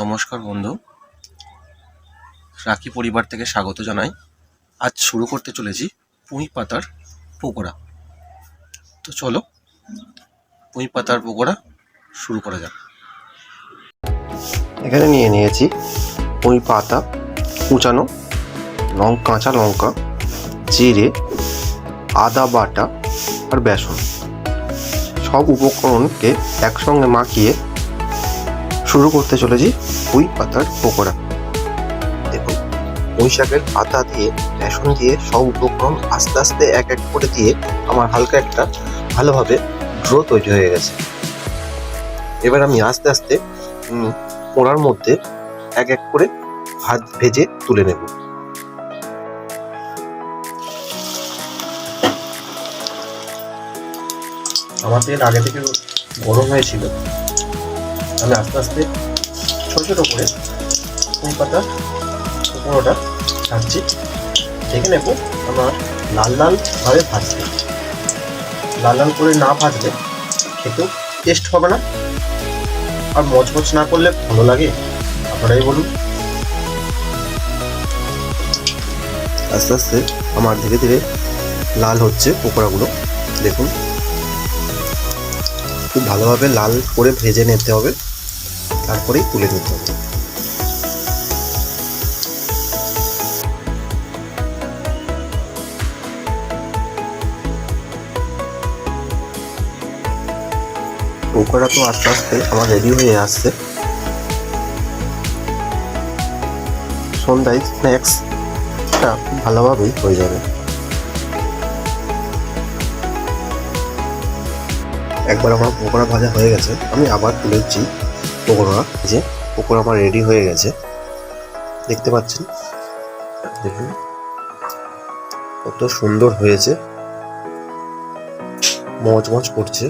নমস্কার বন্ধু, রাখি পরিবার থেকে স্বাগত জানাই। আজ শুরু করতে চলেছি পুঁই পাতার পকোড়া। তো চলো পুঁই পাতার পকোড়া শুরু করা যাক। এখানে নিয়ে নিয়েছি পুঁই পাতা কুচানো, কাঁচা লঙ্কা, জিরে, আদা বাটা আর বেসন। সব উপকরণকে একসঙ্গে মাখিয়ে শুরু করতে চলেছি পুঁই পাতার পকোড়া। দেখুন, পুঁই শাকের পাতা দিয়ে বেসন দিয়ে সব উপকরণ আস্তে আস্তে এক এক করে দিয়ে আমার হালকা একটা ভালোভাবে ড্রো তৈরি হয়ে গেছে। এবার আমি আস্তে আস্তে পোড়ার মধ্যে এক এক করে ভাত ভেজে তুলে নেব। আমার তেল আগে থেকে গরম হয়েছিল। আমি আস্তে আস্তে ছোট ছোট করে পুঁই পাতা পকোড়াটা ছাড়ছি। দেখে নেব আমার লাল লাল ভাবে ভাজতে। লাল লাল করে না ভাজলে খেতেও টেস্ট হবে না, আর মচমচ না করলে ভালো লাগে। আপনারাই বলুন। আস্তে আস্তে আমার ধীরে ধীরে লাল হচ্ছে পকোড়াগুলো। দেখুন, খুব ভালোভাবে লাল করে ভেজে নিতে হবে, তারপরেই তুলে নিতে হবে। পকোড়া তো আস্তে আস্তে আমার রেডি হয়ে আসছে। সন্ধ্যায় স্ন্যাক্সটা ভালোভাবেই হয়ে যাবে। একবার আমার পকোড়া ভাজা হয়ে গেছে, আমি আবার তুলেছি পকোড়া। যে পকোড়া আমার রেডি হয়ে গেছে, দেখতে পাচ্ছেন। দেখুন কত সুন্দর হয়েছে, মচমচ করছে।